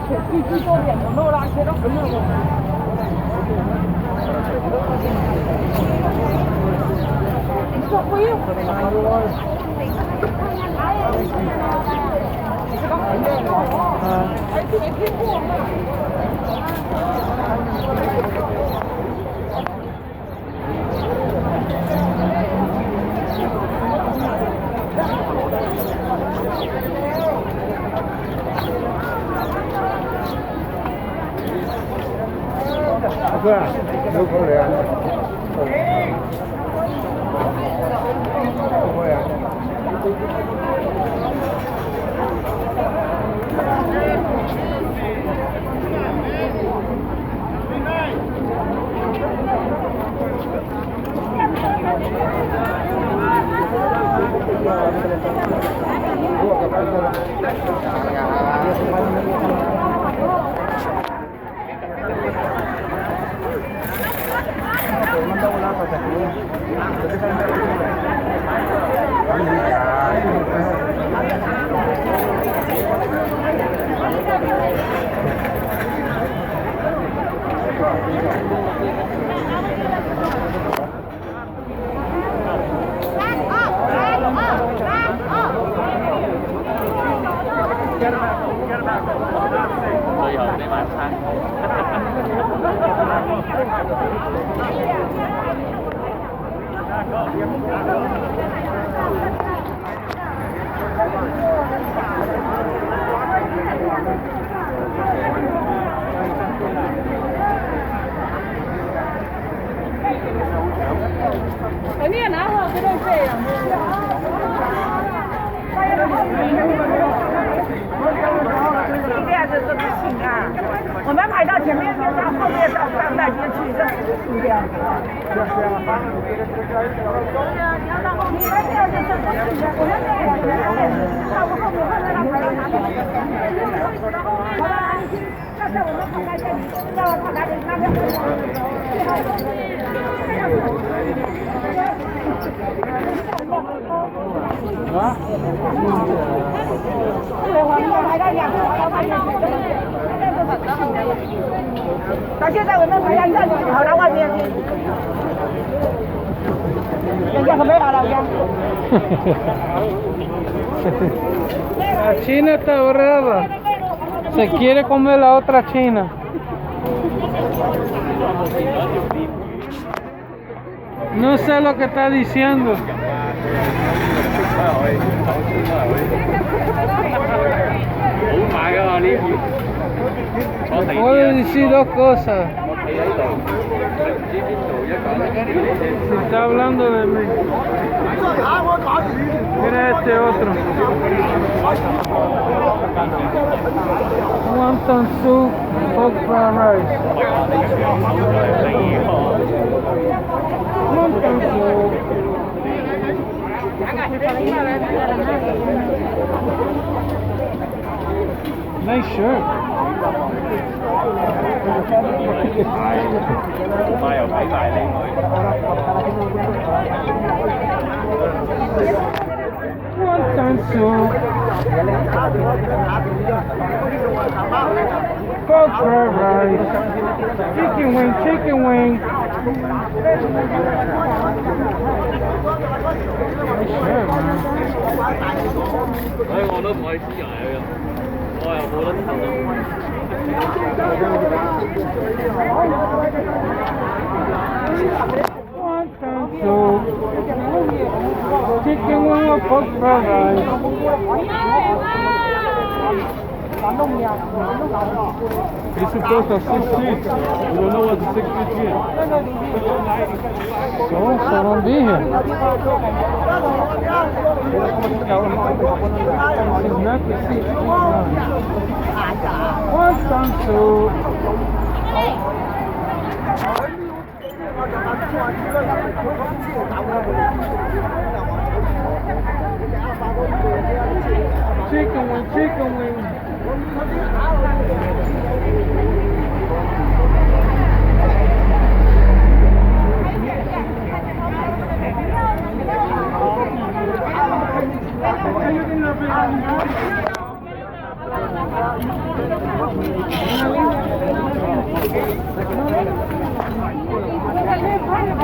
最多点的肉啦，切到很热的。这灰又可能拿着了。这个很热的啊，还没听过。对，有口粮。最後的晚餐。你也拿好这东西呀？这不行啊！我们排到前面，就到后面到上大街去，这不行的。对啊，你要到后面，这样就是不行的。我们到后面会让排到哪里？到后面啊！那在我们排在这里，到他哪里那边会啊？排到两个，那现在我们排到这里，跑到外面去。人家可没来了ya. La china está brava. Se quiere comer la otra china. No sé lo que está diciendo. Puedo decir dos cosas. Si está hablando de mí. Mira este otro. Wonton soup, pork fried rice. Wonton soup. Nice shirt. Wonton soup. Pork fried rice. Chicken wing, chicken wing. Nice shirt, man. 我都唔可以黐牙嘅，我又冇得偷。Wonton soup. Chicken wing or pork fried rice. It's supposed to 6 feet. You don't know what the 6 feet is. So don't be here. She's not the 6 feet. Wonton soup. Chicken wing, chicken wing.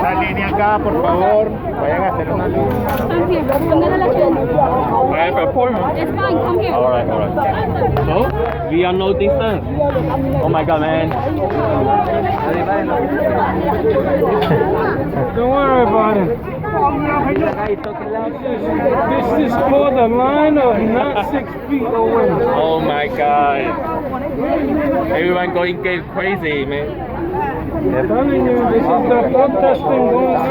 La línea acá, por favor. Vayan a hacer una línea. Come here. I'm gonna let you in. I have an appointment. It's fine. Come here. Alright. So, we are no distance. Oh my god, man. Don't worry about it. This is called a line of not 6 feet away. Oh my god. Everyone going get crazy, man. I'm telling you, this is the protesting going on.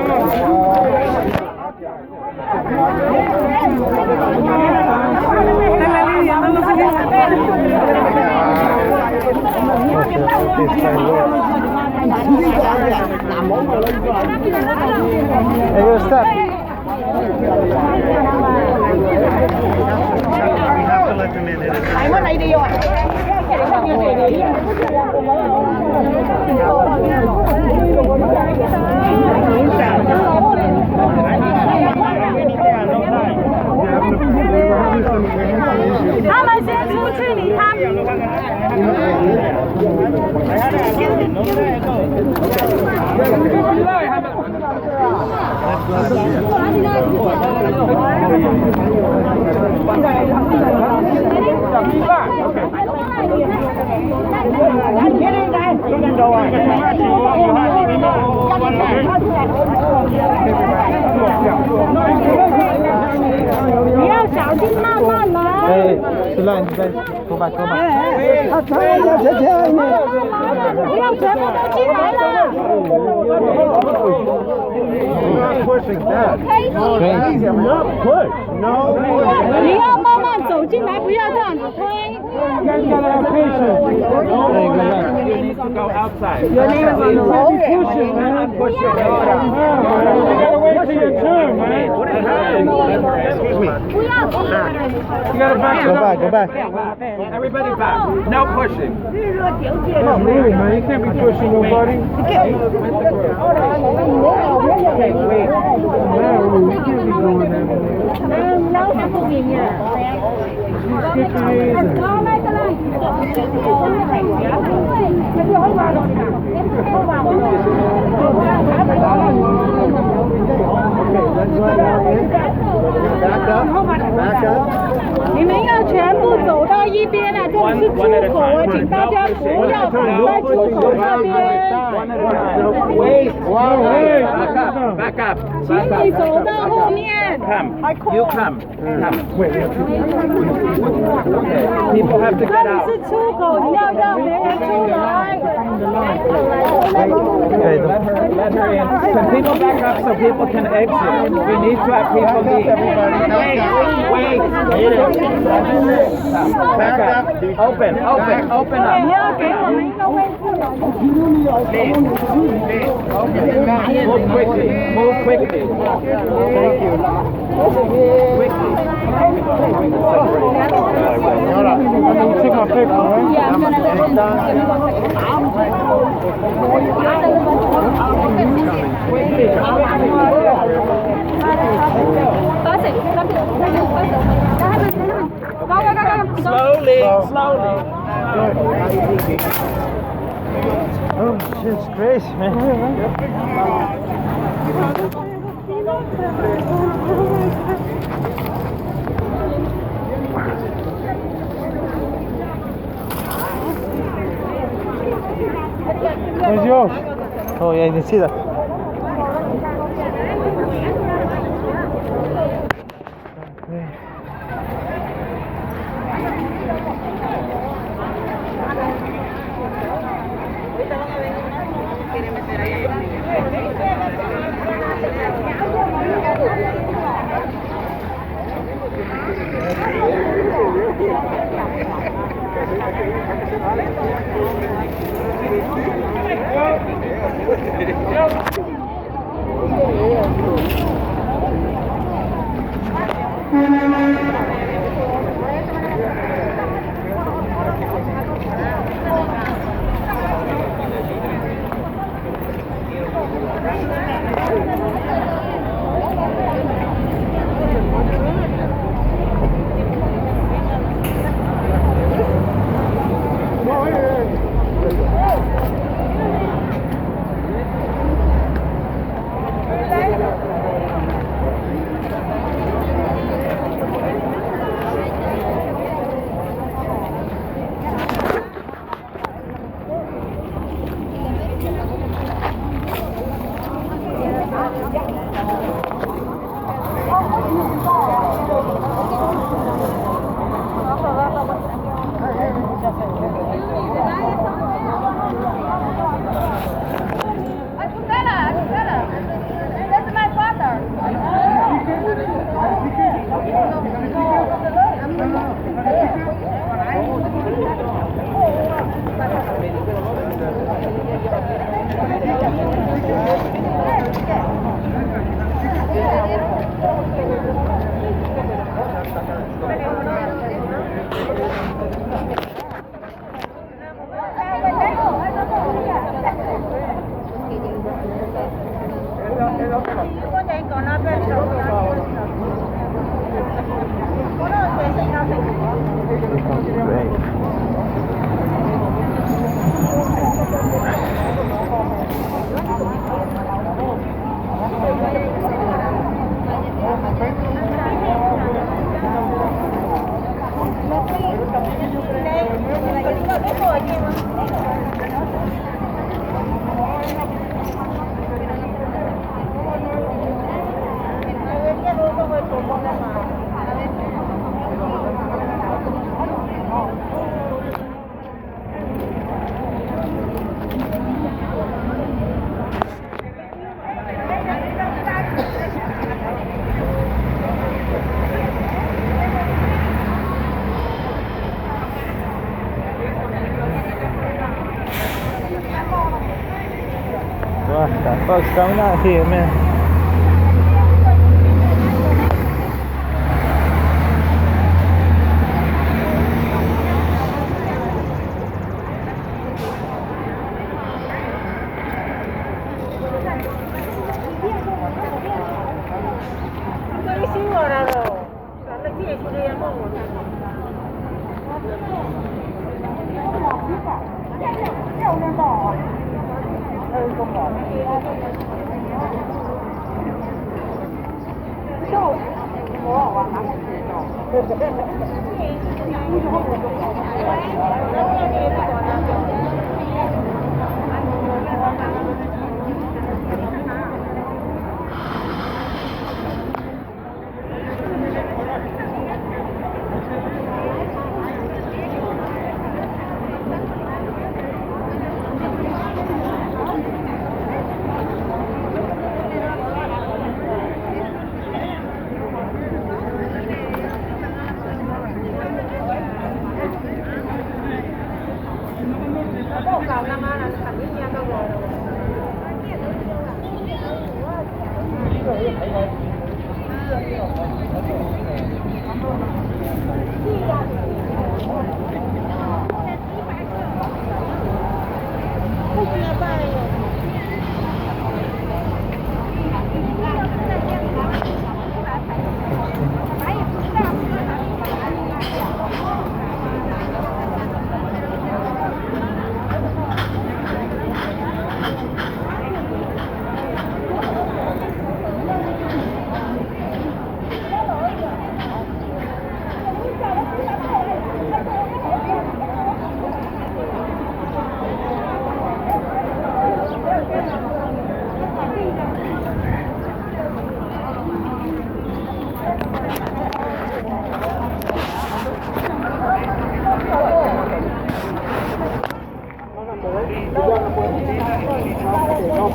Hey, stop. Hey, Sulan, go back. Pushing that. Okay. Not push. No. 你要慢慢走进来，不要这样子推。 You guys gotta have patience. Hey, good luck. You need to go outside. Your name is on the road. Push it, man. Push it. You gotta wait till your turn, man. What is happening? Excuse me. 不要。 You gotta back it up. Everybody back. No pushing. That's rude, man. You can't be pushing nobody. Okay, wait. Man, rude. You can't be doing that, man. She's skipping Back up. 你们要全部走到一边啊！这里是出口啊，请大家不要挡在出口那边。 Wait. Back up. 请你走到后面。 Come. You come. People have to 这 get 里 out. 是出口，你要让别人出来。 Let her in. Can people back up so people can exit? We need to have people leave. Wait. Back up. Open up. 你要给我们一个位置。 Move quickly. Thank you. Quickly. You take my picture, right? Yeah, I'm gonna let Slowly. Oh, shit's crazy, man. Where's yours? Oh, yeah, you can see that. What the fuck's going on here, man?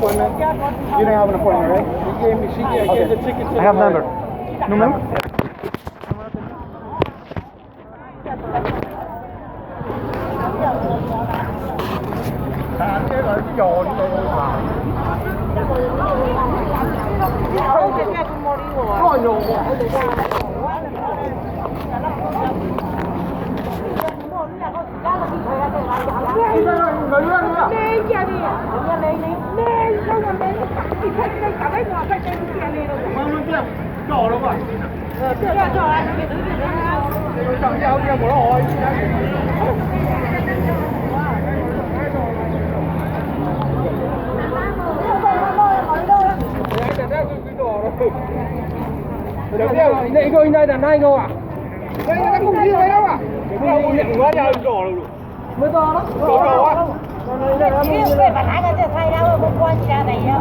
You don't have an appointment, right? She gave the ticket to I have number. Number? Này coi đây là này đâu à? Đây là cái công ty này đâu à? Quá giờ đỏ luôn. Mới to đó. Đỏ á. Cái bà thả cái thay đâu, không quan trọng này đâu.